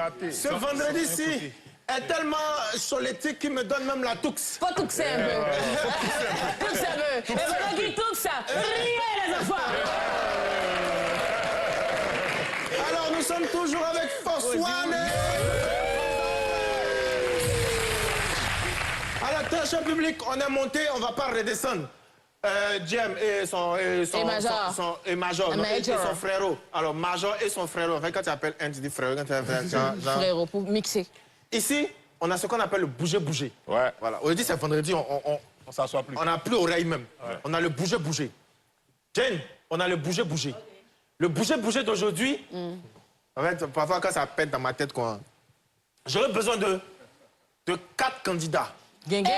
gâtés. Ce vendredi-ci est tellement solétique qu'il me donne même la toux. Faut tousser un peu. Tousser un peu. Et pendant qu'il tousse, riez les enfants. Alors nous sommes toujours avec Force One. À l'attention publique, on est monté, on ne va pas redescendre. Jem et son Major et son frérot. Alors Major et son frérot. En fait, quand tu appelles un, tu dis frérot. Quand tu appelles genre... Frérot, pour mixer. Ici, on a ce qu'on appelle le bouger-bouger. Ouais. Voilà. Aujourd'hui, c'est vendredi, On s'assoit plus. on n'a plus oreille même. Ouais. On a le bouger-bouger. Jane, on a le bouger-bouger. Okay. Le bouger-bouger d'aujourd'hui, en fait, parfois quand ça pète dans ma tête, quoi, j'aurais besoin de 4 candidats. Gang, gang,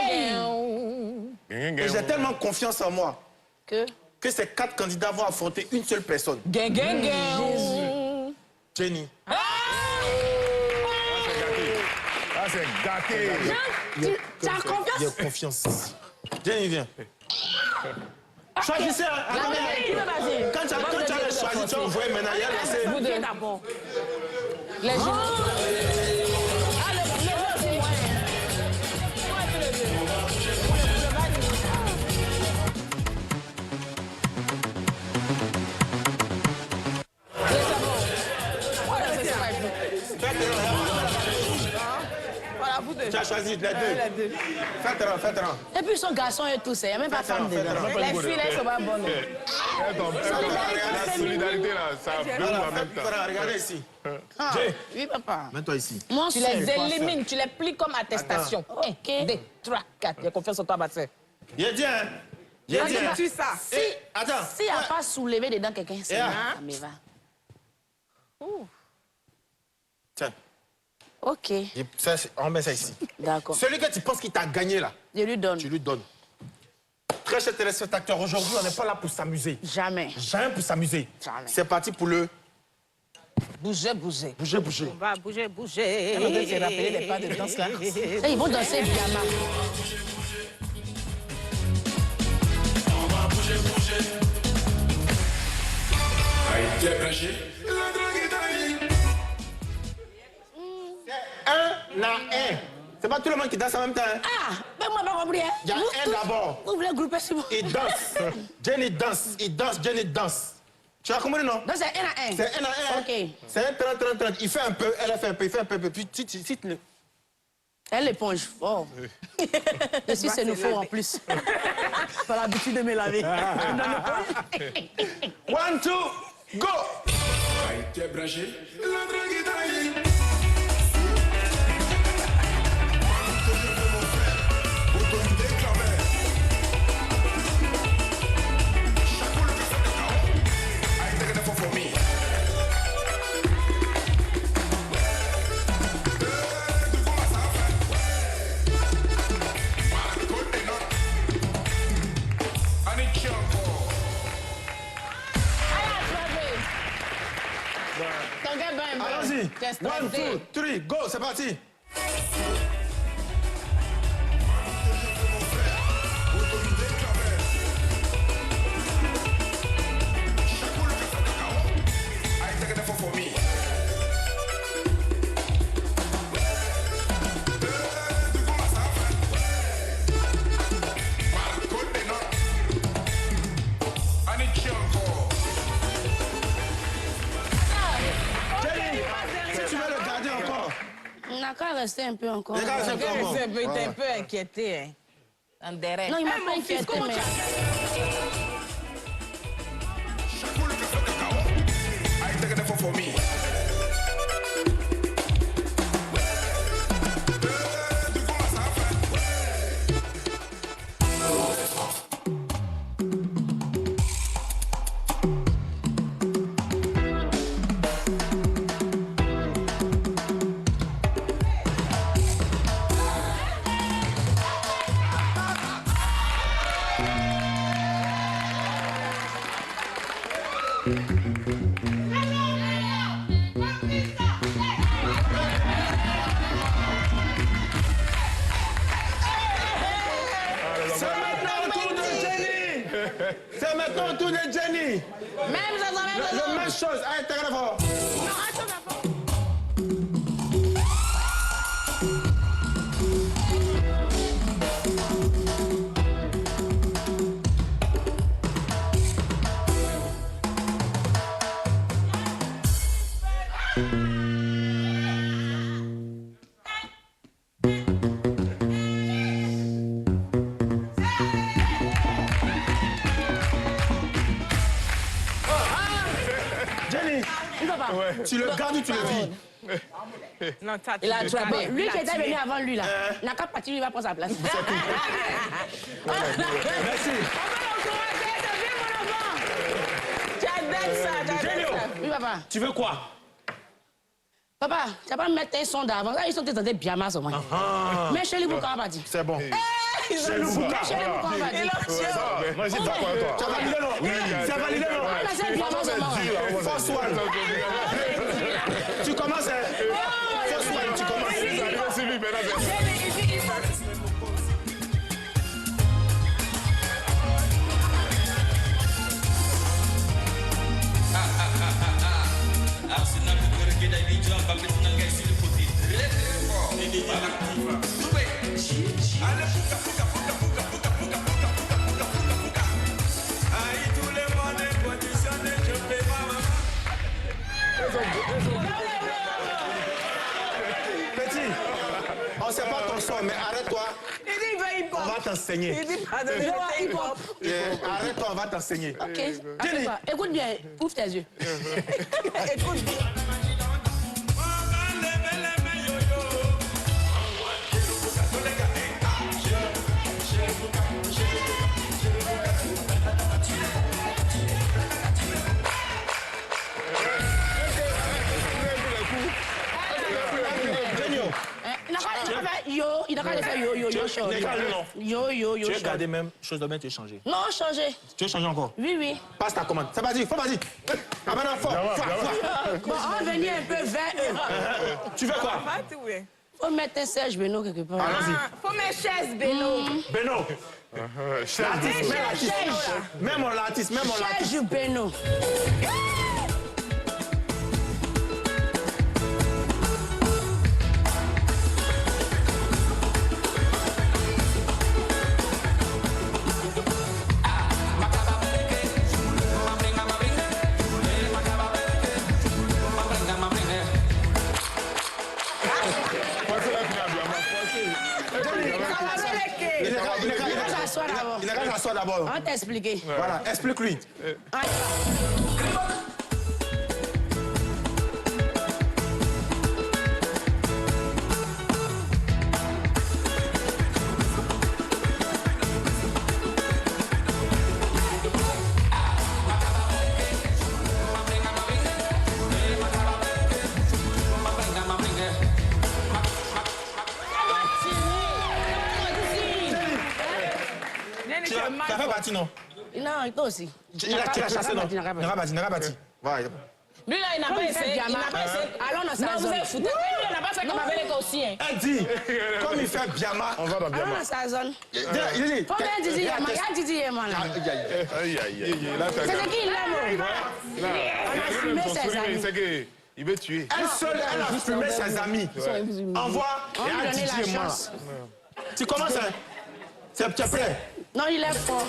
gang. Et j'ai tellement confiance en moi que ces 4 candidats vont affronter une seule personne. Gang, gang, gang. Jenny. Ah, c'est gâté. Tu as confiance? J'ai confiance. Jenny, viens. Choisissez. Quand tu as choisi, tu vas envoyer maintenant. Vous deux d'abord. Les gens. Tu as choisi les deux. Faites-le. Et puis son garçon est tout seul, il n'y a même pas de femme dedans. Les filles, elles sont pas bonnes. La solidarité, là, ça brûle en même temps. Regardez ici. Oui, papa. Mets-toi ici. Tu les élimines, tu les plies comme attestation. 1, 2, 3, 4. J'ai confiance en toi, ma soeur. J'ai dit, hein? J'ai dit, tu ça. S'il n'y a pas soulevé dedans quelqu'un, c'est ça me va. Tiens. OK. On met ça ici. D'accord. Celui que tu penses qu'il t'a gagné, là. Je lui donne. Tu lui donnes. Très chers téléspectateurs, aujourd'hui, on n'est pas là pour s'amuser. Jamais. Jamais pour s'amuser. Jamais. C'est parti pour le... Bouger. On va bouger. J'ai rappelé les pas de danse là. Et ils vont danser bien. On va bouger. Aïe, branché. Un à un. C'est pas tout le monde qui danse en même temps. Hein? Ah, mais moi, pas compris. Il y a un d'abord. Vous voulez grouper sur moi? Il danse. Jenny danse. Jenny danse. Tu as compris, non? Non, c'est un à un. C'est un à un. OK. C'est un 30. Il fait un peu, elle a fait un peu, il fait un peu. Puis cite-le. Elle éponge. Oh. Et si c'est nous faut en plus. Pas l'habitude de me laver. 1, 2, go! Aïe, t'es branché. La drague. Allons-y. 1, 2, 3, go, c'est parti. On a qu'à rester un peu encore. Il était un peu inquiété. Hein. Non, il m'a pas inquiété, mais... C'est maintenant au tour de Jenny. Même chose. Même chose. Allez, t'as qu'à la fois. Non, attends d'abord. Jenny, Il va pas. tu le gardes ou tu le vis? Non, ça, Il a tu tué. veux pas. Lui Il qui a était tué. venu avant lui, là. Il n'a qu'à partir, il va prendre sa place. Merci. On va l'encourager, c'est bien, mon enfant. J'adore ça, Génial. j'adore ça. Oui, papa. Tu veux quoi? Papa, tu vas pas mettre un son d'avant. Ils sont des bien masse au moins. Mais chez lui, vous quand partir. C'est bon. Chez lui, vous quand partir. Moi, j'ai d'accord avec toi. Tu as validé, non? C'est validé, non? Ah, mais c'est bien masse au moins. Force one. Tu commences, hein? Force one, tu commences. C'est lui, maintenant, c'est- Arsenal bukan kita dijual tapi senang guys ini putih. Ini aktif. Ada buka. Aïe tous les mots conditionnés je fais maman. Petit, on sait pas ton son, mais arrête-toi. Il dit, il veut hip-hop. On va t'enseigner. Il dit, pardon, il veut hip-hop. Arrête-toi, on va t'enseigner. Ok. Attends pas. Écoute bien. Ouvre tes yeux. Écoute bien. Il n'a qu'à faire yo. Tu veux garder même chose de bien, tu veux changer. Non, changer. Tu veux changer encore? Oui. Passe ta commande. C'est vas-y, faut vas-y. Ah maintenant, fort. Bon, on va venir un peu vers. Tu veux quoi? Pas tout, oui. Faut mettre un Serge Beno quelque part. Allons-y. Faut mes chaises, Beno. Beno. L'artiste, mets l'artiste. Mets mon l'artiste, mets mon l'artiste. Serge Beno. Il n'a qu'à s'asseoir d'abord. On va t'expliquer. Voilà, explique-lui. Tu as fait partie, non? Non, toi aussi. Il a chassé, non? Il n'a pas parti. Voilà. Lui, là, il n'a pas essayé. Il n'a pas essayé. Allons dans sa Non, vous zone. êtes foutus. Lui, il n'a pas fait comme avec aussi. Hein. Elle dit, comme il fait Biama. On va dans Allons Biama. dans sa zone. Il dit. Faut bien Didi Yama. Il y a Didi Yama là. Aïe, aïe, aïe. Là, t'as C'est gagné. qui l'aime? Là, On a fumé son ses sourire, amis. c'est qu'il veut tuer. Elle seule, elle a fumé ses amis. Envoie. On lui Et à donnait la Didier chance. Tu commences, hein? Tu es prêt? Non, il est fort.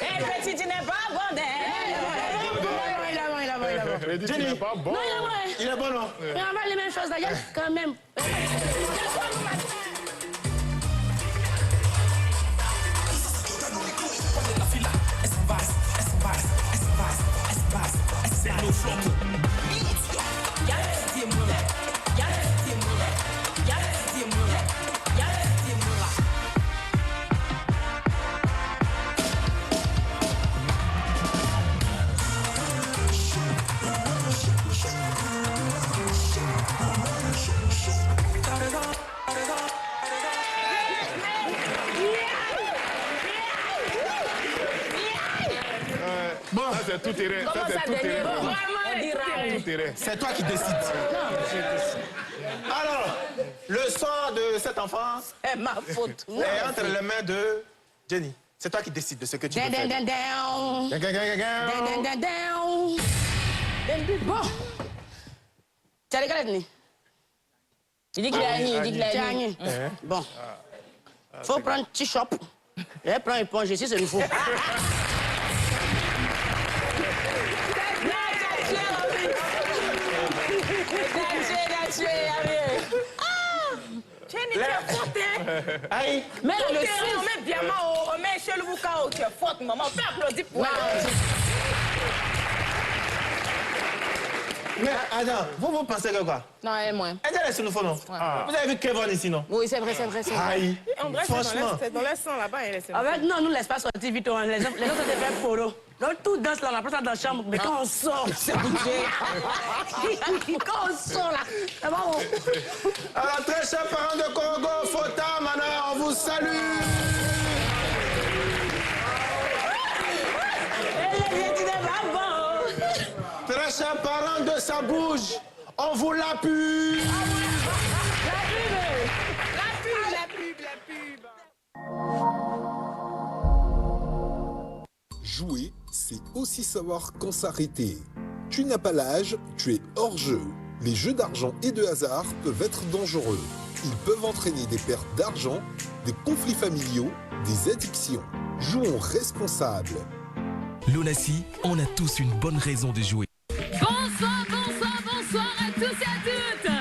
Eh, petit, tu n'es pas bon, Il dit, tu n'es pas bon. Non, il est bon. Hein. Il est bon, non? Mais on va les mêmes choses d'ailleurs, quand même. c'est tout terrain. Ça, Comment c'est ça, tout Denis? terrain. On dira. Tout terrain. C'est toi qui décides. Alors, le sang de cet enfant C'est ma faute. est entre les mains de Jenny. C'est toi qui décides de ce que tu veux Down, faire. down, down, Gang, gang, gang, gang. down, down, down. Bon. Tu as regardé, Denis? Il dit qu'il a gagné, il dit qu'il a Tu as gagné. gagné. Bon. Faut prendre petit shop. Et prendre éponge ici, c'est nouveau. Aïe. Mais là, le On met bien, on met chez le boucan, tu es forte, maman. Fais applaudir pour elle. Mais Adam, vous pensez que quoi? Non, elle, moi. Elle est sur le fond, non? Vous avez vu Kevin ici, non? Oui, c'est vrai, c'est vrai. Aïe. En vrai, Franchement. c'est dans le sang là-bas. En fait, non, nous, laisse pas sortir vite. Les gens se fait polo. Donc, tout danse là, on apprend ça dans la chambre. Mais quand on sort, c'est obligé. Quand on sort là, c'est bon. Alors, très chers parents de Congo, Fota, Mana, on vous salue. Très chers parents de sa bouche, on vous l'appuie. Jouer, c'est aussi savoir quand s'arrêter. Tu n'as pas l'âge, tu es hors jeu. Les jeux d'argent et de hasard peuvent être dangereux. Ils peuvent entraîner des pertes d'argent, des conflits familiaux, des addictions. Jouons responsables. L'Onassi, on a tous une bonne raison de jouer. Bonsoir, bonsoir, bonsoir à tous et à toutes.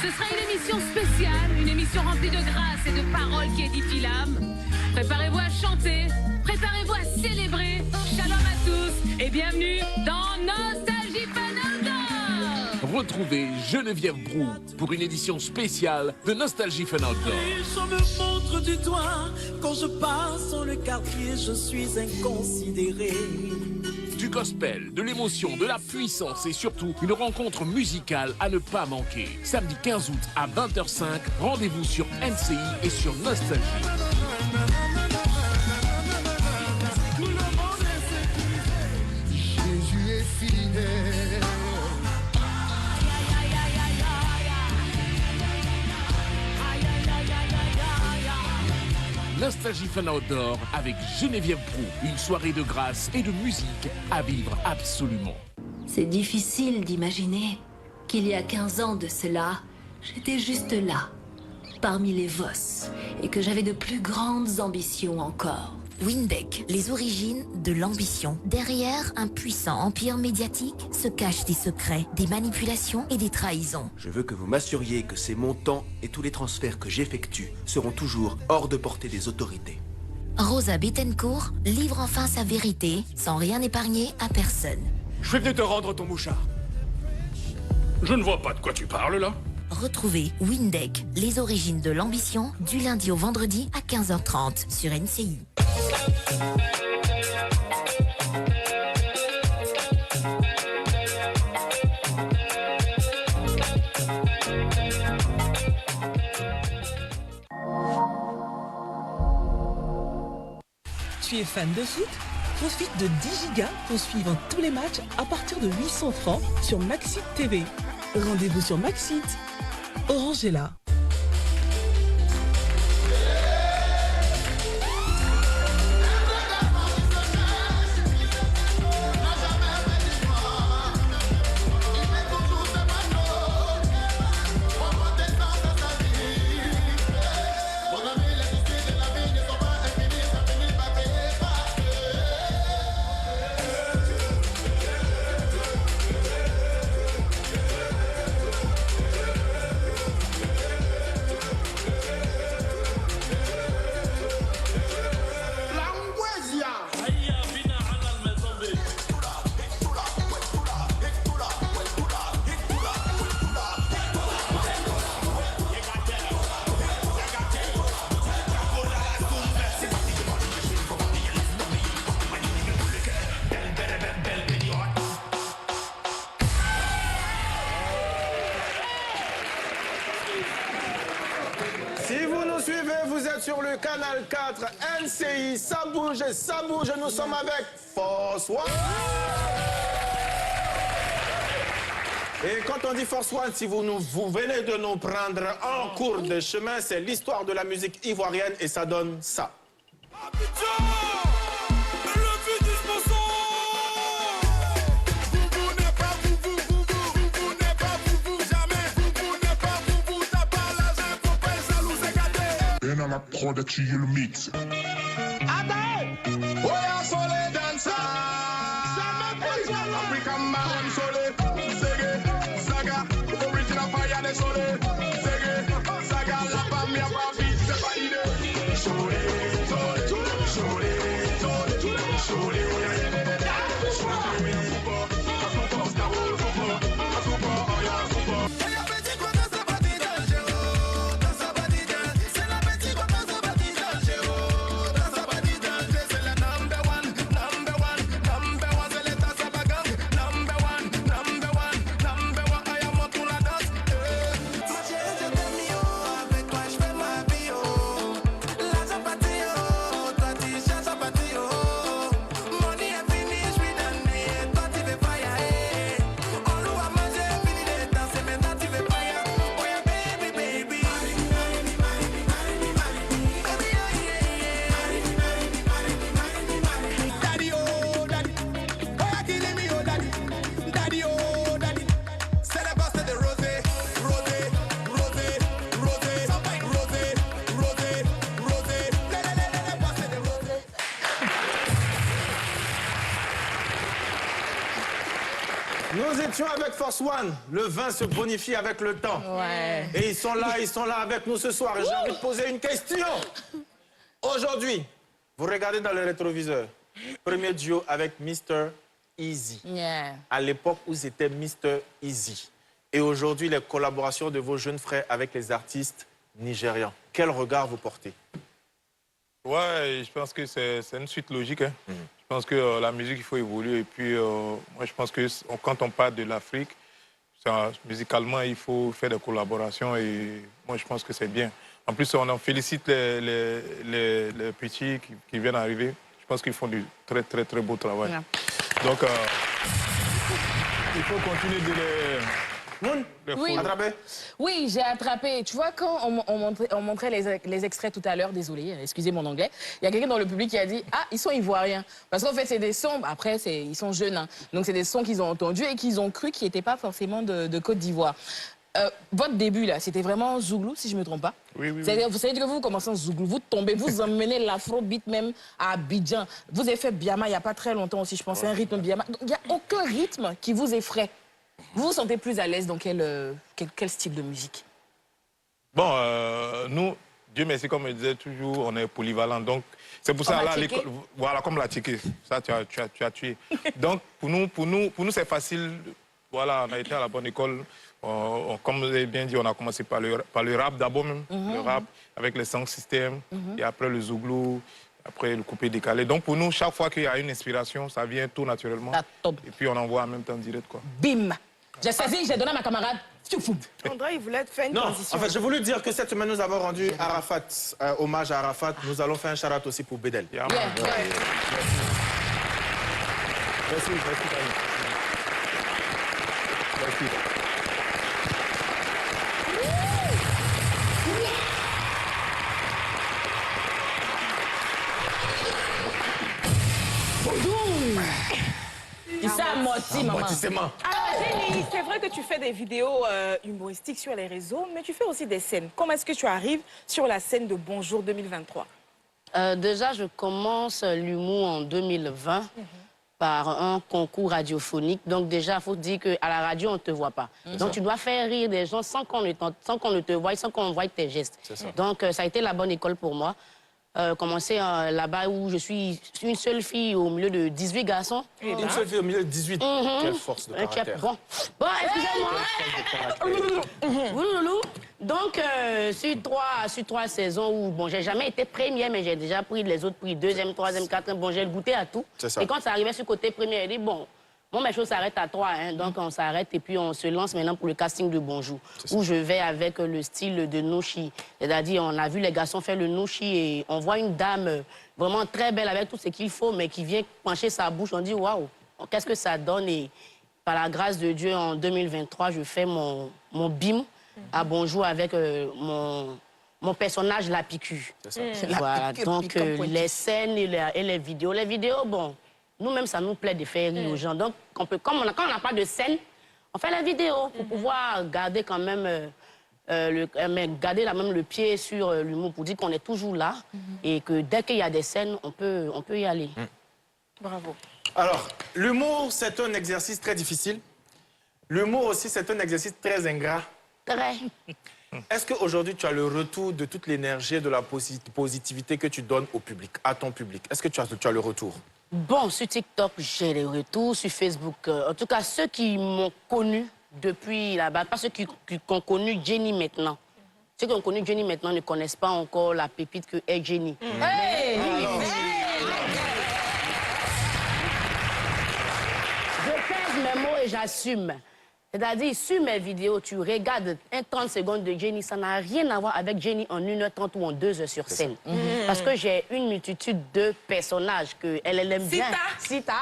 Ce sera une émission spéciale, une émission remplie de grâce et de paroles qui édifient l'âme. Préparez-vous à chanter, préparez-vous à célébrer. Shalom à tous et bienvenue dans Nostalgie Fanalda. Retrouvez Geneviève Brou pour une édition spéciale de Nostalgie Fanalda. Les gens me montrent du doigt. Quand je passe dans le quartier, je suis inconsidéré. Du gospel, de l'émotion, de la puissance et surtout une rencontre musicale à ne pas manquer. Samedi 15 août à 20h05, rendez-vous sur NCI et sur Nostalgie. Jésus est fidèle. Nostalgie Fan Outdoor avec Geneviève Brou. Une soirée de grâce et de musique à vivre absolument. C'est difficile d'imaginer qu'il y a 15 ans de cela, j'étais juste là, parmi les Vos, et que j'avais de plus grandes ambitions encore. Windeck, les origines de l'ambition. Derrière un puissant empire médiatique se cachent des secrets, des manipulations et des trahisons. Je veux que vous m'assuriez que ces montants et tous les transferts que j'effectue seront toujours hors de portée des autorités. Rosa Bettencourt livre enfin sa vérité, sans rien épargner à personne. Je suis venu te rendre ton mouchard. Je ne vois pas de quoi tu parles, là. Retrouvez Windeck, les origines de l'ambition, du lundi au vendredi à 15h30 sur NCI. Tu es fan de foot? Profite de 10 gigas pour suivre tous les matchs à partir de 800 francs sur Maxit TV. Rendez-vous sur Maxit. Orange est là. êtes sur le canal 4 NCI. Ça bouge, nous sommes avec Force One. Et quand on dit Force One, si vous venez de nous prendre en cours de chemin, c'est l'histoire de la musique ivoirienne et ça donne ça. Dans la prod qui est le mix. Nous étions avec Force One. Le vin se bonifie avec le temps. Ouais. Et ils sont là avec nous ce soir. Et j'ai envie de poser une question. Aujourd'hui, vous regardez dans le rétroviseur. Premier duo avec Mr. Easy. Yeah. À l'époque où c'était Mr. Easy. Et aujourd'hui, les collaborations de vos jeunes frères avec les artistes nigérians. Quel regard vous portez? Ouais, je pense que c'est une suite logique. Hein. Je pense que la musique, il faut évoluer. Et puis, moi, je pense que quand on parle de l'Afrique, musicalement, il faut faire des collaborations. Et moi, je pense que c'est bien. En plus, on en félicite les petits qui viennent d'arriver. Je pense qu'ils font du très, très, très beau travail. Yeah. Donc, il faut continuer de les... Oui. Oui, j'ai attrapé. Tu vois, quand on montrait les extraits tout à l'heure, désolé, excusez mon anglais, il y a quelqu'un dans le public qui a dit « Ah, ils sont ivoiriens ». Parce qu'en fait, c'est des sons, après, ils sont jeunes, hein. Donc c'est des sons qu'ils ont entendus et qu'ils ont cru qu'ils n'étaient pas forcément de Côte d'Ivoire. Votre début, là, c'était vraiment Zouglou, si je ne me trompe pas. Oui. Vous savez que vous commencez en Zouglou, vous tombez, vous emmenez l'afrobeat même à Abidjan. Vous avez fait Biama il n'y a pas très longtemps aussi, je pense, un rythme Biama. Il n'y a aucun rythme qui vous effraie. Vous vous sentez plus à l'aise dans quel style de musique? Bon, nous, Dieu merci, comme je disais toujours, on est polyvalent. Donc, c'est pour ça, là, l'école, voilà, comme la ticket, ça, tu as tué. Donc, pour nous c'est facile. Voilà, on a été à la bonne école. Comme vous avez bien dit, on a commencé par le rap d'abord même. Le rap avec les sound systems, et après le zouglou, après le coupé décalé. Donc, pour nous, chaque fois qu'il y a une inspiration, ça vient tout naturellement. Et puis, on envoie en même temps direct, quoi. Bim! J'ai saisi, j'ai donné à ma camarade. André, il voulait faire une transition. En fait, j'ai voulu dire que cette semaine, nous avons rendu Arafat, hommage à Arafat. Nous allons faire un shout-out aussi pour Bédel. Merci. Amortissement. Alors, Jenny, c'est vrai que tu fais des vidéos humoristiques sur les réseaux, mais tu fais aussi des scènes. Comment est-ce que tu arrives sur la scène de Bonjour 2023? Déjà, je commence l'humour en 2020 par un concours radiophonique. Donc déjà, il faut dire qu'à la radio, on ne te voit pas. Donc tu dois faire rire des gens sans qu'on ne te voie, sans qu'on voie tes gestes. Donc ça a été la bonne école pour moi. Commencer là-bas où je suis une seule fille au milieu de 18 garçons. Une seule fille au milieu de 18 Quelle force de caractère. Bon, excusez-moi. Donc, sur trois saisons où, bon, j'ai jamais été première, mais j'ai déjà pris les autres prix, deuxième, troisième, quatrième. Bon, j'ai goûté à tout. Et quand ça arrivait sur le côté premier, j'ai dit, bon, Moi, mes choses s'arrêtent à 3, hein, donc on s'arrête et puis on se lance maintenant pour le casting de Bonjour, où je vais avec le style de Noshi. C'est-à-dire, on a vu les garçons faire le Noshi et on voit une dame vraiment très belle avec tout ce qu'il faut, mais qui vient pencher sa bouche. On dit, waouh, qu'est-ce que ça donne? Et par la grâce de Dieu, en 2023, je fais mon BIM à Bonjour avec mon personnage, la piqûre. Voilà, donc les scènes et les vidéos. Les vidéos, bon... Nous-mêmes, ça nous plaît de faire rire aux gens. Donc, quand on n'a pas de scène, on fait la vidéo pour pouvoir garder quand même, garder même le pied sur l'humour pour dire qu'on est toujours là et que dès qu'il y a des scènes, on peut y aller. Bravo. Alors, l'humour, c'est un exercice très difficile. L'humour aussi, c'est un exercice très ingrat. Très. Est-ce qu'aujourd'hui, tu as le retour de toute l'énergie et de la positivité que tu donnes au public, à ton public? Est-ce que tu as le retour? Bon, sur TikTok, j'ai les retours. Sur Facebook, en tout cas, ceux qui m'ont connu depuis là-bas, pas ceux qui ont connu Jenny maintenant. Ceux qui ont connu Jenny maintenant ne connaissent pas encore la pépite que est Jenny. Je pèse mes mots et j'assume. C'est-à-dire, sur mes vidéos, tu regardes 30 secondes de Jenny, ça n'a rien à voir avec Jenny en 1h30 ou en 2 heures sur scène. Parce que j'ai une multitude de personnages qu'elle aime bien. Sita.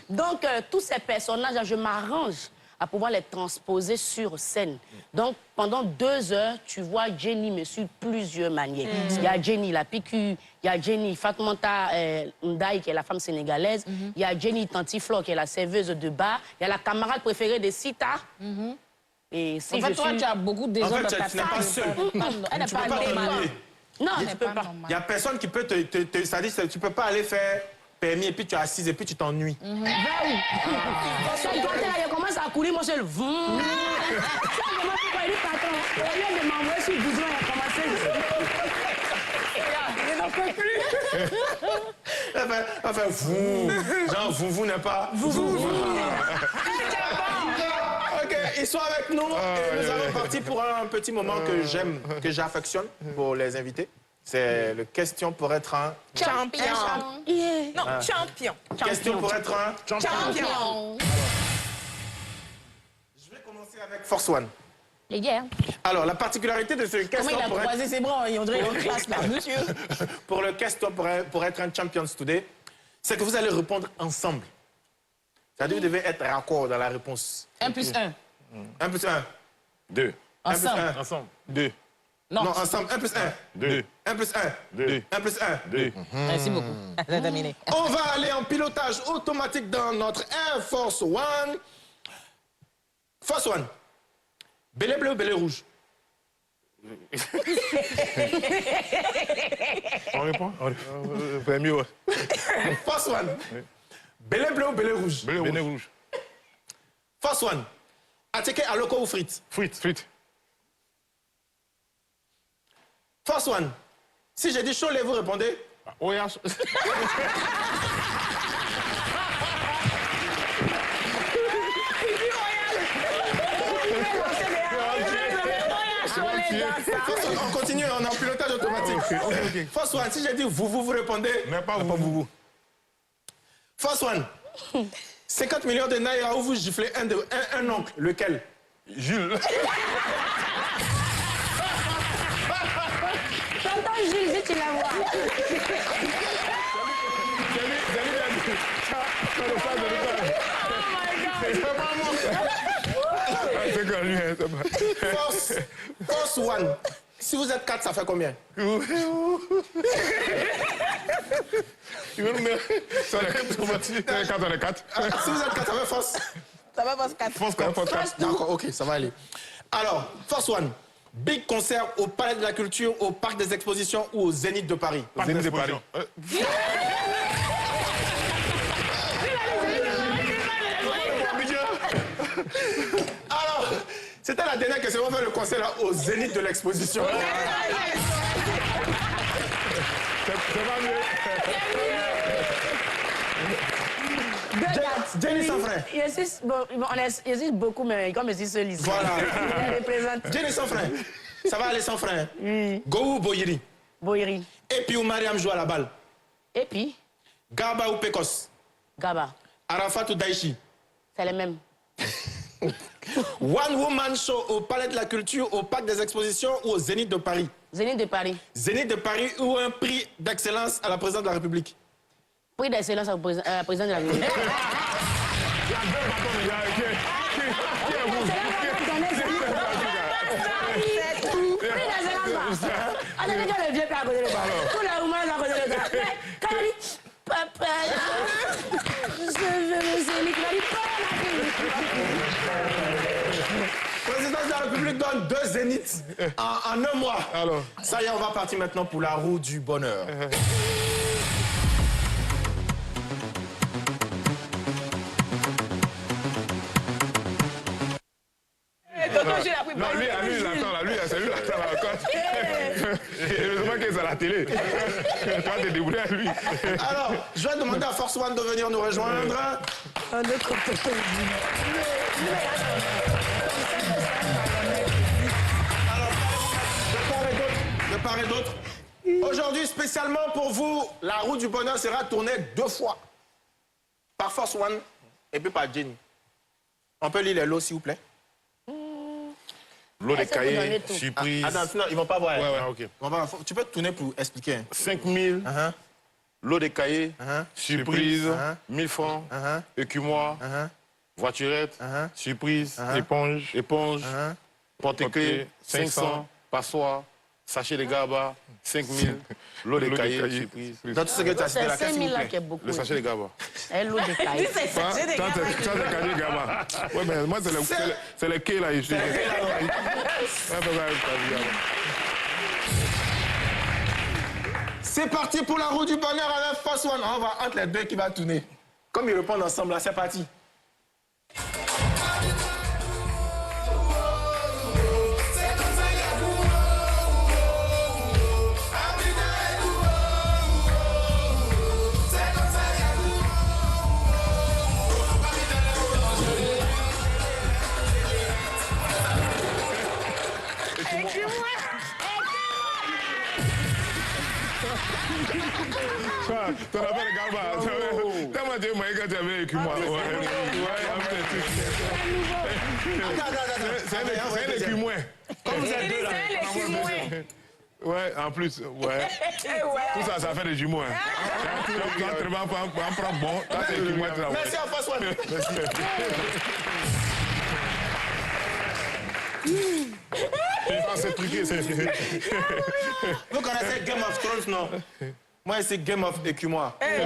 Donc, tous ces personnages, je m'arrange à pouvoir les transposer sur scène. Donc, pendant 2 heures, tu vois Jenny me sur plusieurs manières. Il y a Jenny la piqûre, il y a Jenny Fatmata Ndaï, qui est la femme sénégalaise, il y a Jenny Tantiflor, qui est la serveuse de bar, il y a la camarade préférée de Sita. Et si en fait, toi, tu as beaucoup de gens dans ta tu n'es pas seule. Elle n'est pas normale. Non, tu ne peux pas. Il n'y a personne qui peut ça dit, tu ne peux pas aller faire permis et puis tu es assise et puis tu t'ennuies. Va où? Je commence à courir, moi je le vroom. Il est patron. Au lieu de m'envoyer sur le bouton, il a commencé. Il n'en peut plus. Enfin, vous. Genre, vous n'est pas. Vous. Ok, ils sont avec nous. Et nous allons partir pour un petit moment que j'aime, que j'affectionne pour les invités. C'est le question pour être un champion. Non, champion. Question pour être un champion. Je vais commencer avec Force One. Les guerres. Alors, la particularité de ce question... Comment il a croisé ses bras? Il dirait en classe, là, monsieur. Pour le question pour être un Champions Today, c'est que vous allez répondre ensemble. C'est-à-dire que vous devez être raccord dans la réponse. 1 plus 1. 1 plus 1. 2. Ensemble. Ensemble. 2. Non, ensemble. 1 plus 1. 2. 1 plus 1. 2. 1 plus 1. 2. Merci beaucoup. Terminé. On va aller en pilotage automatique dans notre Air Force One. Force One. Bélet bleu ou bélet rouge? On répond? C'est mieux. Force One. Bélet bleu ou bélet rouge? Bélet rouge. Force One. Attiqué à loco ou frites? Frites. Force One. Si j'ai dit chaud lait, vous répondez? Oya. On continue, on est en pilotage automatique. Okay. Force One, si j'ai dit vous répondez? Mais pas vous. Force One. 50 millions de naira où vous giflez un oncle. Lequel? Jules. Tonton Jules, si tu la vois. Force One. Si vous êtes 4, ça fait combien? Si vous êtes 4, ça fait force. Ça va force 4. Force 4. D'accord, ok, ça va aller. Alors, Force One. Big concert au Palais de la Culture, au Parc des Expositions ou au Zénith de Paris? Au Zénith de Paris. Alors, c'était la dernière question. On va faire le concert là, au Zénith de l'Exposition. C'est pas mieux. Jenny sans frein. Il existe beaucoup, mais comme je suis seul ici. Voilà. Représente. Jenny sans frein. Ça va aller sans frein. Go ou Boyiri? Boyiri. Et puis où Mariam joue à la balle? Et puis? Garba ou Pecos? Garba. Arafat ou Daichi? C'est les mêmes. One Woman Show au Palais de la Culture, au Parc des Expositions ou au Zénith de Paris? Zénith de Paris. Zénith de Paris ou un prix d'excellence à la présidente de la République? Prix d'excellence au président de la République. On a déjà le vieux père à côté de toi. Tout le roumain à côté de toi. Mais quand il dit papa, je veux le Zénith, il dit Présidence de la République donne 2 zéniths en un mois. Alors. Ça y est, on va partir maintenant pour la roue du bonheur. Non, lui, il attend là. Lui, c'est lui qui attend là encore. Heureusement qu'il est à la télé. Toi, t'es débrouillé à lui. Alors, je vais demander à Force One de venir nous rejoindre. De part et d'autre. Aujourd'hui, spécialement pour vous, la roue du bonheur sera tournée 2 fois. Par Force One et puis par Jenny. On peut lire les lots, s'il vous plaît? L'eau des cahiers, surprise. Attends, sinon, ils vont pas voir. Ouais, ok. Tu peux tourner pour expliquer. 5 000, l'eau des cahiers, surprise, 1000 francs, écumoire, voiturette, surprise, éponge, porte-clés, 500, passoire, sachet de gaba, 5 000, l'eau des cahiers, surprise. Dans tout ce que tu as cité, la C'est 5 000 là qui est beaucoup. Le sachet de gaba. L'eau de cahier. Ça, c'est cahier gaba. Ouais, mais moi, c'est le quai là. C'est parti pour la roue du bonheur avec Force One. On va entre les deux qui va tourner. Comme ils répondent ensemble, là, c'est parti. T'en as fait le gaba. Tellement Dieu m'a dit que tu avais écumoire. C'est un écumoire. Comme vous êtes deux là. Ouais, en plus, ouais. Tout ça, ça fait des jumeaux. On prend bon. C'est écumoire. Merci à Force One. C'est truqué. Vous connaissez Game of Thrones, non? Moi, c'est Game of Écumoire. Jenny,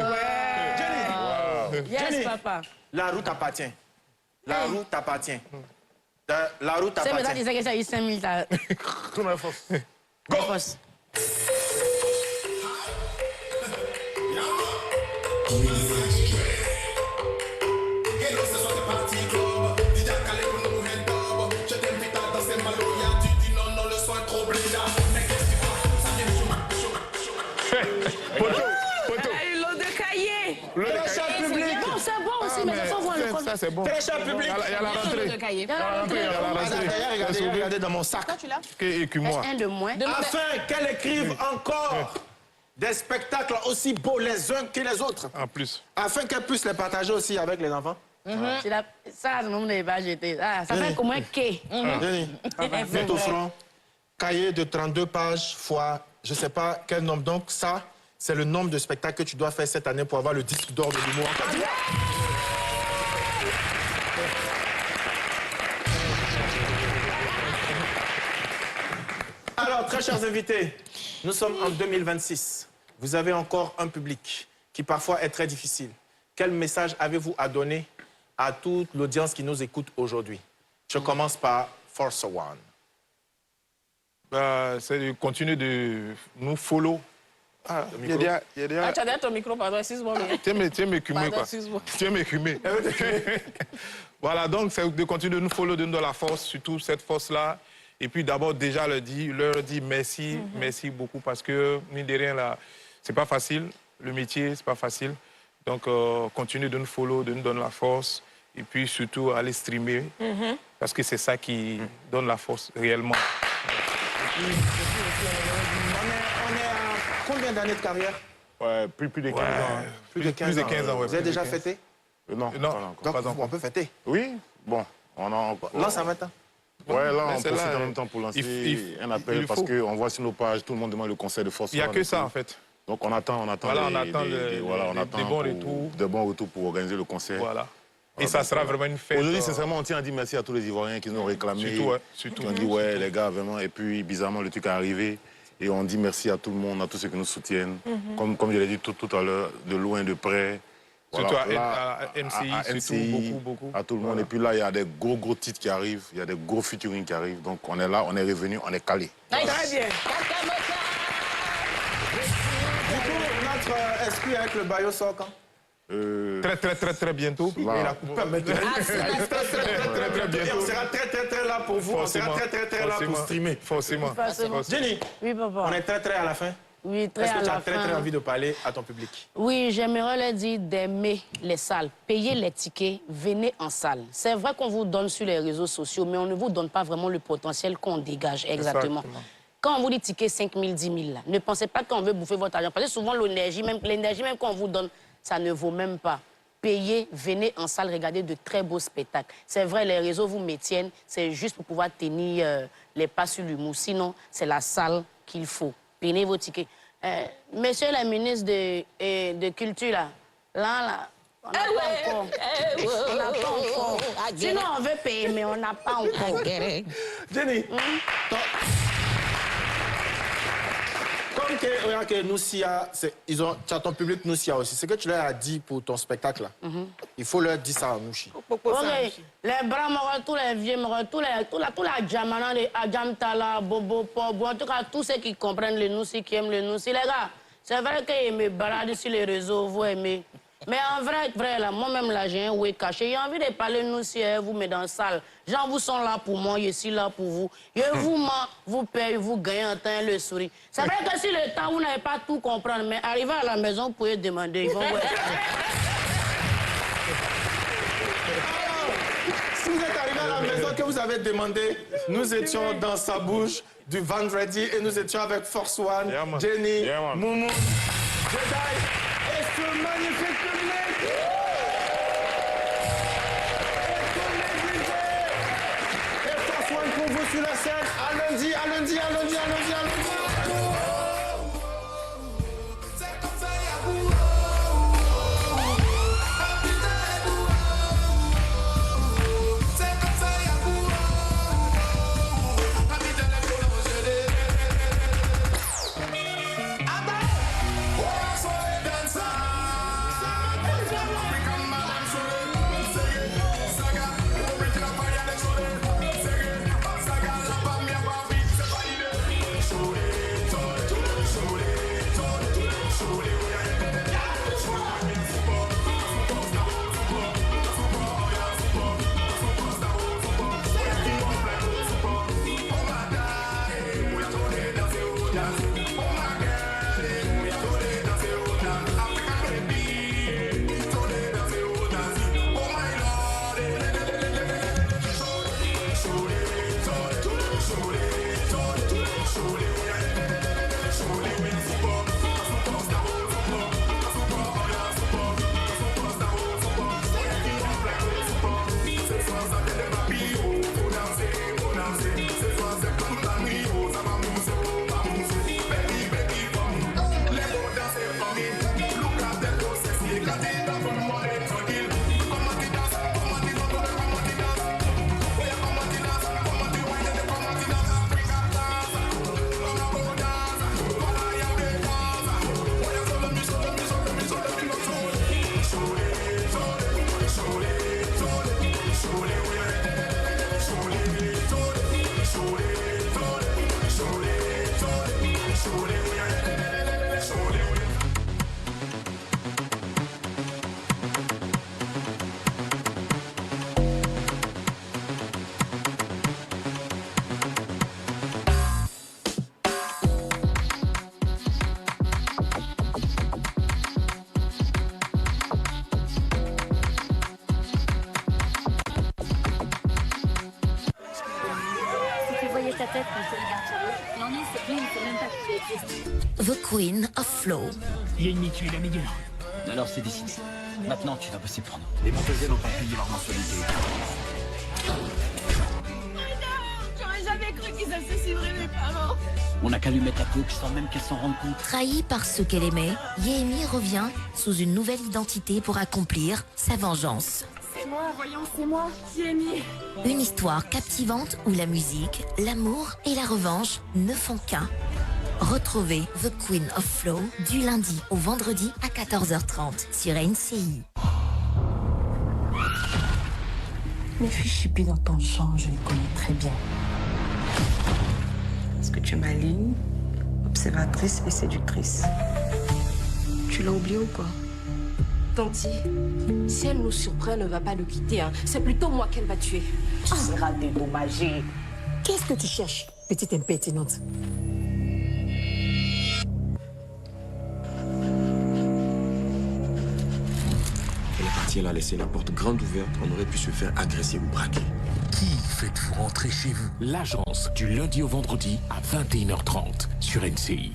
Yes, papa. la roue t'appartient. La roue t'appartient. La roue C'est maintenant t'appartient. que tu sais que j'ai eu 5 000. Tourne la force. Go! Force. L'eau de cahier. Téléchat public. C'est bon aussi, mais il faut voir le Ça, c'est bon. Téléchat public. Il y a la rentrée. Regardez dans mon sac. Écumoire. Un de moins. Afin qu'elle écrive encore des spectacles aussi beaux les uns que les autres. En plus. Afin qu'elle puisse les partager aussi avec les enfants. Ça, le nom n'est pas jeté. Ça fait comme un quai. Jenny, nous t'offrons cahier de 32 pages fois, je ne sais pas quel nombre. Donc ça, c'est le nombre de spectacles que tu dois faire cette année pour avoir le disque d'or de l'humour. Alors, très chers invités, nous sommes en 2026. Vous avez encore un public qui parfois est très difficile. Quel message avez-vous à donner à toute l'audience qui nous écoute aujourd'hui? Je commence par Force One. C'est de continuer de nous follow. Ah, tu as donné ton micro, pardon, excuse-moi. Tu es m'écumé, quoi. Excuse-moi. Tu es m'écumé. Voilà, donc c'est de continuer de nous follow, de nous donner la force, surtout cette force-là. Et puis d'abord, déjà leur dire merci, merci beaucoup, parce que, mine de rien, là, c'est pas facile. Le métier, c'est pas facile. Donc, continuez de nous follow, de nous donner la force. Et puis surtout, aller streamer, parce que c'est ça qui donne la force réellement. On est à combien d'années de carrière? Ouais, plus de 15 ans. Plus de 15 ans. Vous avez déjà fêté? Non, Non, Donc, pas encore. on peut fêter. Oui, bon, on a... Lance en même temps. Ouais, là, Mais on c'est profite là, en même temps pour lancer un appel il parce faut. qu'on voit sur nos pages, tout le monde demande le concert de Force Il n'y a One que et ça, tout. en fait. Donc on attend Voilà, on des- attend des- voilà, on des attend bons pour- retours. de bons retours pour organiser le concert. Voilà. Et ça sera vraiment une fête. Aujourd'hui, sincèrement, on tient à dire merci à tous les Ivoiriens qui nous ont réclamé. Surtout, ouais, surtout. Qui ont dit, ouais, les gars, vraiment. Et puis, bizarrement, le truc est arrivé. Et on dit merci à tout le monde, à tous ceux qui nous soutiennent. Comme je l'ai dit tout à l'heure, de loin, de près. Surtout à Là, MCI, surtout, beaucoup. À tout le monde. Voilà. Et puis là, il y a des gros titres qui arrivent. Il y a des gros featuring qui arrivent. Donc, on est là, on est revenu, on est calé. Très bien. Du coup, notre esprit avec le Bayo sort quand? Très bientôt. Et la coupe maintenant. Très bientôt. Et on sera très là pour vous. Forcément. On sera très là pour streamer. Forcément. Jenny, Oui, papa. on est très à la fin. Oui, très Est-ce à que tu la as très fin. envie de parler à ton public? Oui, j'aimerais leur dire d'aimer les salles, payez les tickets, venez en salle. C'est vrai qu'on vous donne sur les réseaux sociaux, mais on ne vous donne pas vraiment le potentiel qu'on dégage exactement. Quand on vous dit ticket 5 000, 10 000, là, ne pensez pas qu'on veut bouffer votre argent. Parce que souvent, l'énergie même qu'on vous donne, ça ne vaut même pas. Payez, venez en salle, regardez de très beaux spectacles. C'est vrai, les réseaux vous maintiennent, c'est juste pour pouvoir tenir les pas sur l'humour. Sinon, c'est la salle qu'il faut. Payez vos tickets. Monsieur le ministre de Culture, là, on n'a pas encore. On n'a pas encore. Sinon, on veut payer, mais on n'a pas encore. Jenny, comme que Noussia, tu as ton public Noussia aussi. Ce que tu leur as dit pour ton spectacle, là, il faut leur dire ça en Nouchi. Ok, les bras morts, tous les vieux morts, tous les Djamana, les Adjamtala, Bobo, Pobo, en tout cas, tous ceux qui comprennent le Noussi, qui aiment le Noussi. Les gars, c'est vrai qu'ils me baladent sur les réseaux, vous aimez. Mais en vrai, là, moi-même, là, j'ai un ouais caché. J'ai envie de parler Noussi, vous mettez dans la salle. Gens, vous sont là pour moi, je suis là pour vous. Je vous mens, vous payez, vous gagnez en temps le sourire. C'est vrai que si le temps, vous n'avez pas tout comprendre, mais arrivé à la maison, vous pouvez demander. Ils vont voir. Si vous êtes arrivé à la maison que vous avez demandé, nous étions dans sa bouche du vendredi et nous étions avec Force One, Jenny, Moumou, Jedi et ce magnifique public. Et Force One pour vous sur la scène. À lundi. The Queen of Flow. Il y a une qui est la meilleure. Alors c'est décidé. Maintenant, tu vas bosser pour nous. Les Montpellier n'ont pas payé leur mensualité. J'aurais jamais cru qu'ils assassineraient mes parents. On n'a qu'à lui mettre la coque sans même qu'elle s'en rende compte. Trahie par ceux qu'elle aimait, Yémi revient sous une nouvelle identité pour accomplir sa vengeance. C'est moi, voyons, c'est moi, Yémi. Une histoire captivante où la musique, l'amour et la revanche ne font qu'un. Retrouvez The Queen of Flow du lundi au vendredi à 14h30 sur NCI. Les filles chippies dans ton genre, je les connais très bien. Parce que tu es maligne, observatrice et séductrice. Tu l'as oublié ou quoi? Tanti, si elle nous surprend, elle ne va pas le quitter. Hein. C'est plutôt moi qu'elle va tuer. Tu seras dédommagée. Qu'est-ce que tu cherches, petite impertinente? Elle est partie, elle a laissé la porte grande ouverte. On aurait pu se faire agresser ou braquer. Qui faites-vous rentrer chez vous? L'agence, du lundi au vendredi à 21h30 sur NCI.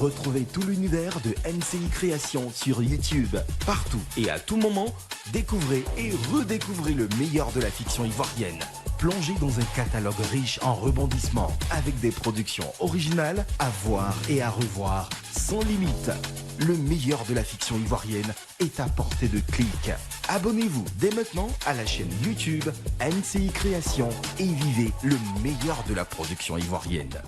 Retrouvez tout l'univers de NCI Création sur YouTube. Partout et à tout moment, découvrez et redécouvrez le meilleur de la fiction ivoirienne. Plongez dans un catalogue riche en rebondissements, avec des productions originales à voir et à revoir sans limite. Le meilleur de la fiction ivoirienne est à portée de clic. Abonnez-vous dès maintenant à la chaîne YouTube NCI Création et vivez le meilleur de la production ivoirienne.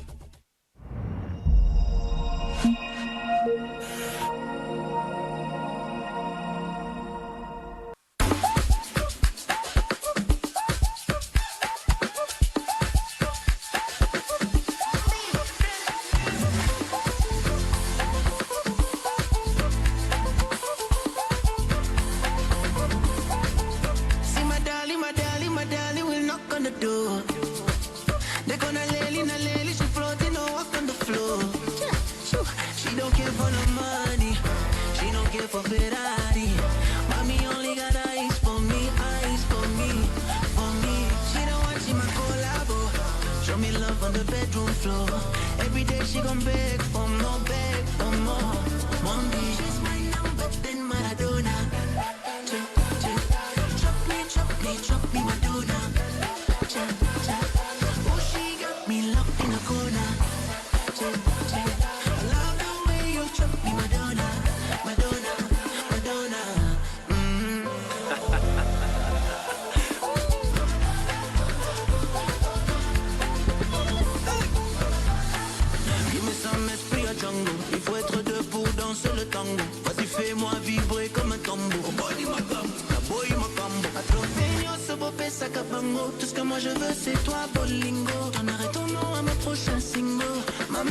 Tout ce que moi je veux c'est toi Bolingo. T'en arrêtes ton nom à mon prochain single. Mama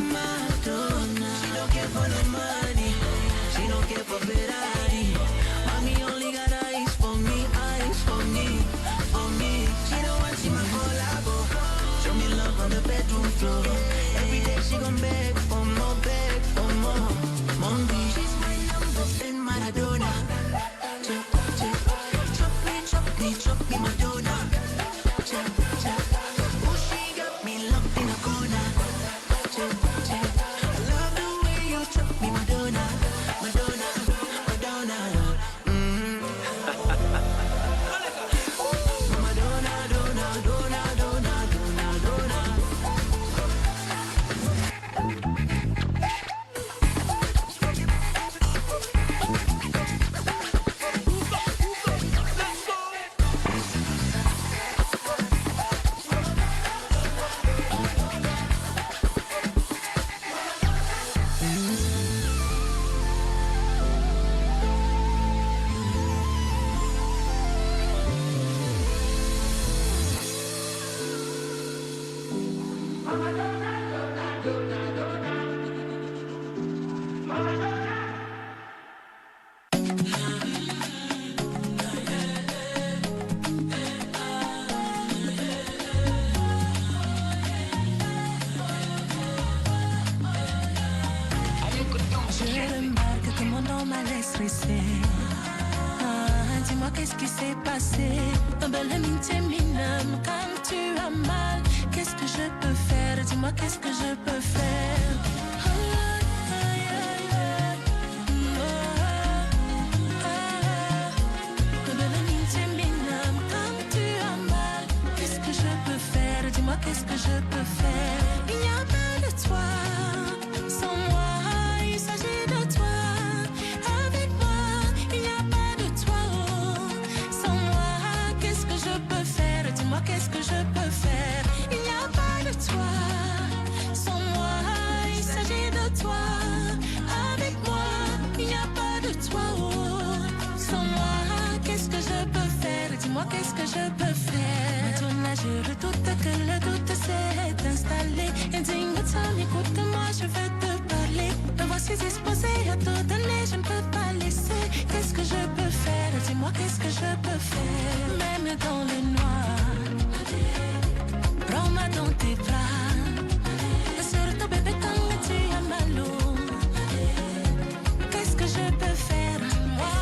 Donna. She don't care for no money. She don't care for Ferrari. Mommy only got eyes for me, eyes for me, for me. She don't want see my collabo. Show me love on the bedroom floor. Every day she gon' beg for more, beg for more. Mommy, she's my number and Maradona. Chop me Madonna. Oh, she got me locked in a corner. I love the way you chop me Madonna, Madonna, Madonna. Madonna, Donna, Donna, Donna, Donna, Donna. Dis-moi qu'est-ce qui s'est passé. Un bel amitié minime quand tu as mal. Qu'est-ce que je peux faire? Dis-moi qu'est-ce que je peux faire? je peux faire? Il n'y a pas de toi sans moi, il s'agit de toi. Avec moi, il n'y a pas de toi sans moi. Qu'est-ce que je peux faire? Dis-moi, qu'est-ce que je peux faire? Il n'y a pas de toi sans moi, il s'agit de toi. Avec moi, il n'y a pas de toi sans moi. Qu'est-ce que je peux faire? Dis-moi, qu'est-ce que je peux faire? Maintenant je redoute que le doute s'est installé. Indigne de ça, écoute-moi, je veux te parler. Me voici disposée à tout donner, je ne peux pas laisser. Qu'est-ce que je peux faire? Dis-moi, qu'est-ce que je peux faire? Même dans le noir, prends-moi dans tes bras. Surtout bébé quand tu as mal. Qu'est-ce que je peux faire? Moi,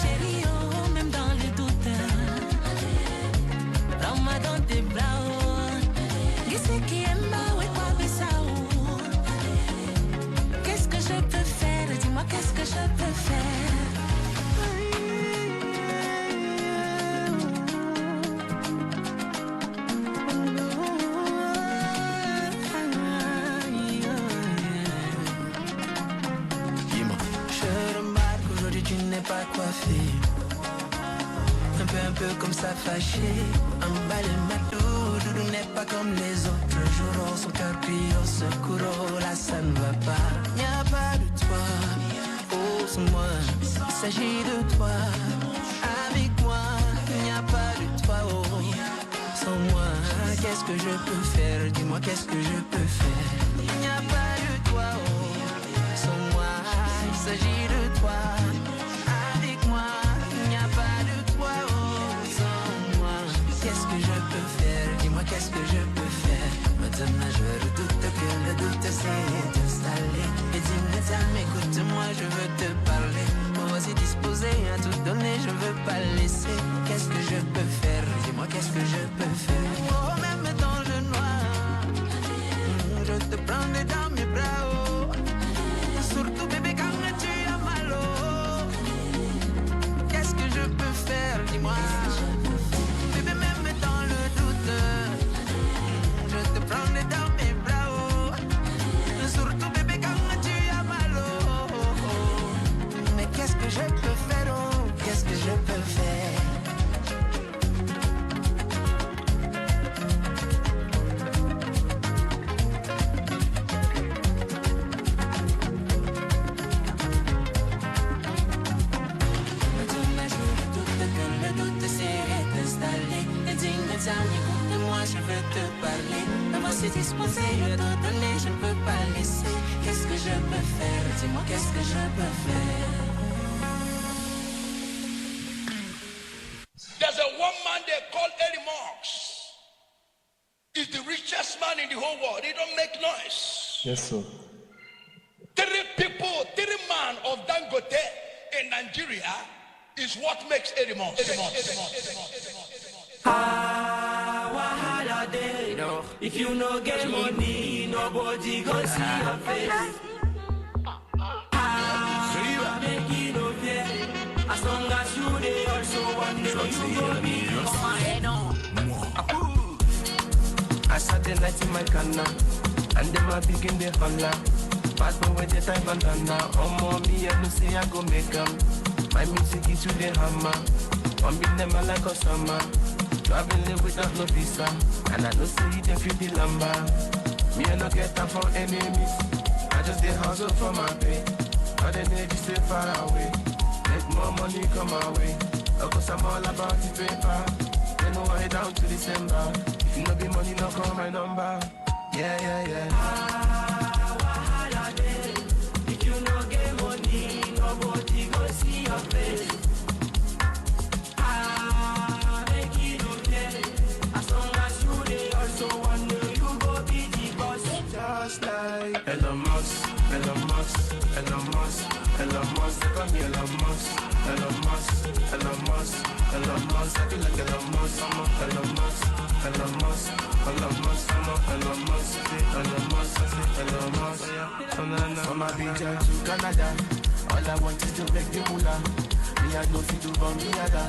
chérie, oh, même dans le doute, prends-moi dans tes bras. Qu'est-ce qui est mal, ouais, quoi, Bessao? Qu'est-ce que je peux faire? Dis-moi, qu'est-ce que je peux faire? Pas coiffé, un peu comme ça fâché. Emballé ma doudou n'est pas comme les autres jours. Son cœur crie au secours, là ça ne va pas. Y a pas de toi, oh c'est moi. Il s'agit de toi, avec moi. Y a pas de toi, oh sans moi. Qu'est-ce que je peux faire? Dis-moi, qu'est-ce que je peux faire? Y a pas de toi, oh sans moi. Il s'agit de toi. Qu'est-ce que je peux faire? Maintenant je redoute que le doute s'est installé. Et dis-moi, écoute-moi, je veux te parler. Moi voici disposé à tout donner, je veux pas laisser. Qu'est-ce que je peux faire? Dis-moi, qu'est-ce que je peux faire? Oh, même dans le noir, je te prendrai dans mes bras. Oh. Surtout bébé quand tu as mal. Oh. Qu'est-ce que je peux faire? Dis-moi. Bébé, même dans le doute, prends-les dans mes bras, oh. Surtout bébé quand tu as mal, oh. Mais qu'est-ce que je peux faire, oh? Qu'est-ce que je peux faire? Maintenant je doute que le doute s'est installé. Et dis-moi, écoute-moi, je veux te parler. Moi c'est disposé à te donner, je ne peux pas laisser. Qu'est-ce que je peux faire? Dis-moi, qu'est-ce que je peux faire? There's a one man they call Eddie Marks. He's the richest man in the whole world. He don't make noise. Yes, sir. 3 man of Dangote in Nigeria is what makes Eddie Marks. Wahala day. If you no get money, nobody go see your face. Make it no fear. As long as you dey also one day you go be my head on. I sat the night in my corner, and them a begin the holla. Fast forward the time and now. Oh mommy, I know say I go make 'em. My music is to the hammer. I'm being them like a summer. Traveling without no visa, and I don't see them feel the lumber. Me I no get time for enemies. I just dey hustle for my pay. All the niggas stay far away. Make more money come my way. Of course I'm all about the paper. Then no way down to December. If you no be money, no call my number. Yeah, yeah, yeah. Wahala day. If you no get money, nobody go see your face. Just like Elon Musk, Elon Musk, Elon Musk, Elon Musk, they call me Elon Musk, Elon Musk, Elon Musk, Elon Musk, I feel like Elon Musk, I'm a Elon Musk, Elon Musk, Elon Musk, I'm a Elon Musk, Elon Musk, I say Elon Musk. From Abidjan to Canada, all I want is to make the moolah. Me I go fit to Bambiada,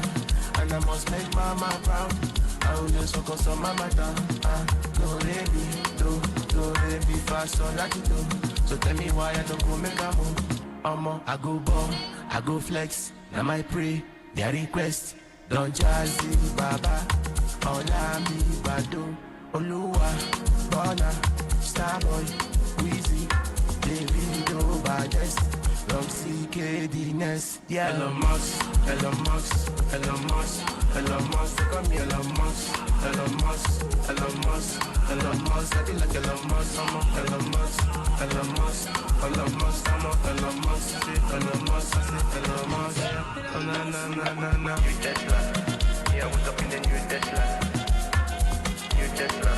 and I must make mama proud. I will just focus on my matter. No baby, do baby fast on that do. So tell me why I don't go make a move. I go ball, I go flex. Now my pray, their request. Don't jazzy baba, Ola mi bado, Oluwa, Bona, Starboy, Weezy, Davido, Bades, Long CKD-ness, yeah. Elon Musk, Elon Musk, Elon Musk, Elon Musk, they call me Elon Musk, Elon Musk, Elon Musk, Elon Musk, I feel like Elon Musk, I'm a Elon Musk, Elon Musk, Elon Musk, I'm a Elon Musk, Elon Musk, I say Elon Musk, oh na. New Tesla, me I was up in the new Tesla, new Tesla,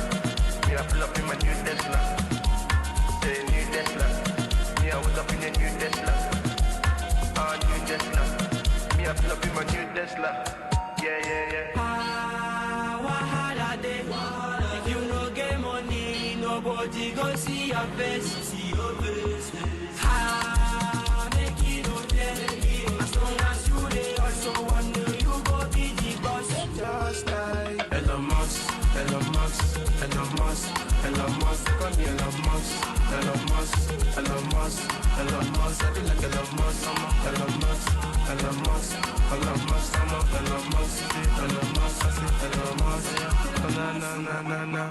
me I pull up in my new Tesla, say new Tesla, me I was up in the new Tesla, new Tesla, me I pull up in my new Tesla, yeah. Wahala day, if you no get money, nobody go see your face, see your face. Make it no day, as long as you dey also one day you go be the boss. Just like Elon Musk, Elon Musk, Elon Musk, Elon Musk, they call me Elon Musk, Elon Musk, Elon Musk, Elon Musk, I feel like Elon Musk, I'm a Elon Musk, Elon Musk, Elon Musk, I'm a Elon Musk, Elon Musk, I say Elon Musk, oh na.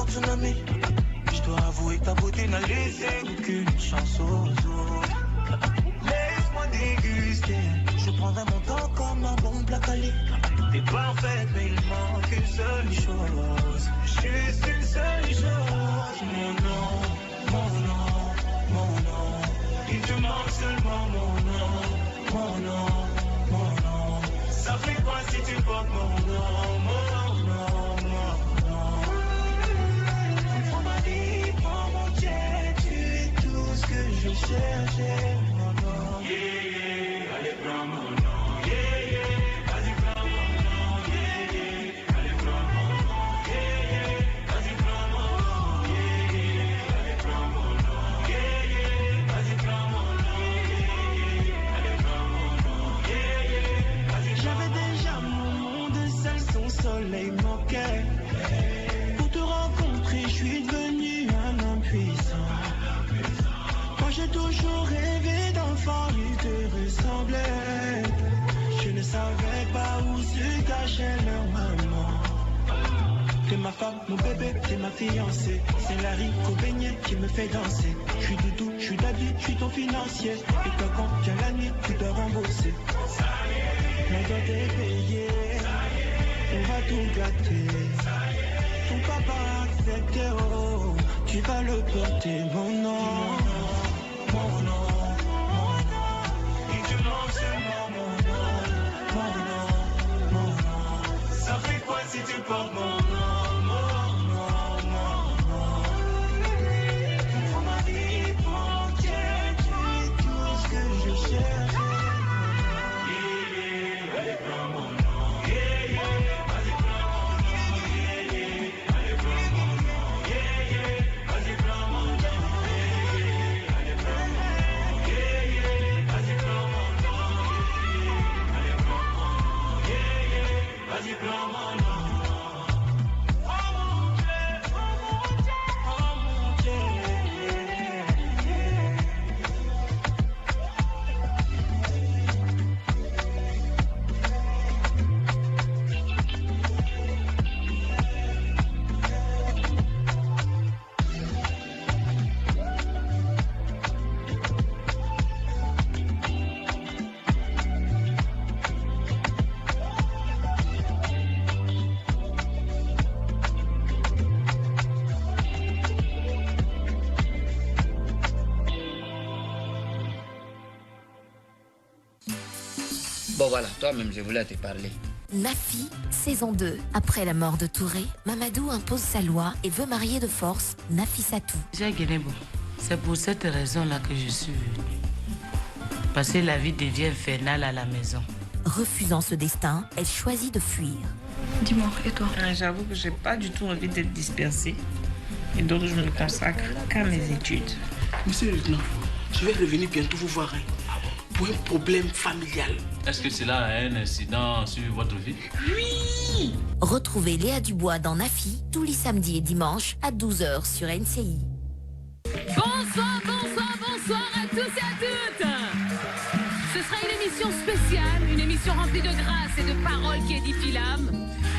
tsunami. Je dois avouer que ta beauté n'a laissé aucune chance aux autres. Laisse-moi déguster. Je prendrai mon temps comme un bon plat quali. T'es parfaite, mais il manque une seule chose. Juste une seule chose. Mon nom, mon nom, mon nom. Il te manque seulement mon nom, mon nom, mon nom. Ça fait quoi si tu portes mon nom, mon nom, mon nom. Prends ma vie, prends mon jet. Tu es tout ce que je cherchais, mon nom. Yeah, yeah, allez prends mon nom. Yeah, yeah, vas-y prends mon nom. Yeah, yeah, allez prends mon nom. Yeah, yeah, vas-y prends mon nom. Yeah, yeah, allez prends mon nom. Yeah, yeah, vas-y prends mon nom. J'avais déjà mon monde seul, son soleil manquait. Pour te rencontrer, je suis devenu un homme puissant. Moi j'ai toujours rêvé d'enfant, il te ressemblait. Je ne savais pas où se cachait leur maman. T'es ma femme, mon bébé, t'es ma fiancée. C'est Larry Cobénier qui me fait danser. Je suis doudou, je suis d'habit, je suis ton financier. Et toi quand vient la nuit, tu dois rembourser. On doit te payer, on va tout gâter. Ton papa a accepté, oh, tu vas le porter, mon nom, mon nom, mon nom. Et tu manques seulement mon nom, mon nom, mon nom. Ça fait quoi si tu portes mon nom, mon nom, mon nom. Prends ma vie, prends mon cœur, tu es tout ce que je cherche. Bon voilà, toi-même je voulais te parler. Nafi, saison 2. Après la mort de Touré, Mamadou impose sa loi et veut marier de force Nafissatou. J'ai Guénébo. C'est pour cette raison-là que je suis venue. Parce que la vie devient infernale à la maison. Refusant ce destin, elle choisit de fuir. Dis-moi, et toi? J'avoue que j'ai pas du tout envie d'être dispersée. Et donc je me consacre qu'à mes études. Monsieur le lieutenant, je vais revenir bientôt vous voir. Pour un problème familial. Est-ce que cela a un incident sur votre vie? Oui! Retrouvez Léa Dubois dans Nafi tous les samedis et dimanches à 12h sur NCI. Bonsoir, bonsoir, bonsoir à tous et à toutes. Ce sera une émission spéciale, une émission remplie de grâce et de paroles qui édifient l'âme.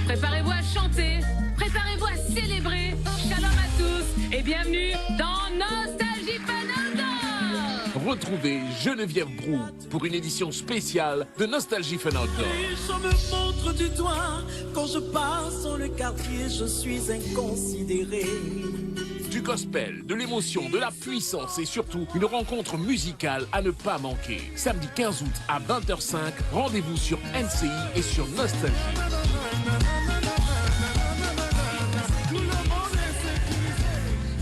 Préparez-vous à chanter, préparez-vous à célébrer. Shalom à tous et bienvenue dans Nostalgie Fenouil. Retrouvez Geneviève Brou pour une édition spéciale de Nostalgie Fenouil. Les gens me montrent du doigt. Quand je passe dans le quartier, je suis inconsidéré. Du gospel, de l'émotion, de la puissance et surtout une rencontre musicale à ne pas manquer. Samedi 15 août à 20h05, rendez-vous sur NCI et sur Nostalgie.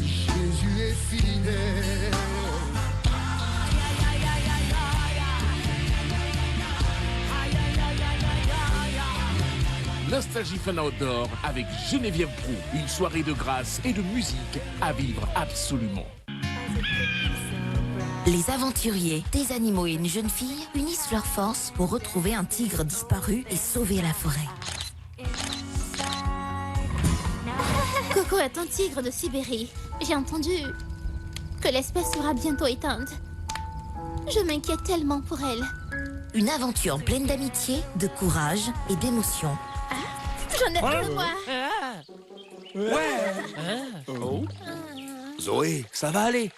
Jésus est fidèle. Nostalgie Fan Outdoor avec Geneviève Brou. Une soirée de grâce et de musique à vivre absolument. Les aventuriers, des animaux et une jeune fille unissent leurs forces pour retrouver un tigre disparu et sauver la forêt. Coco est un tigre de Sibérie. J'ai entendu que l'espèce sera bientôt éteinte. Je m'inquiète tellement pour elle. Une aventure pleine d'amitié, de courage et d'émotion. J'en ai plein de moi. Ouais. Oh. Zoé, ça va aller.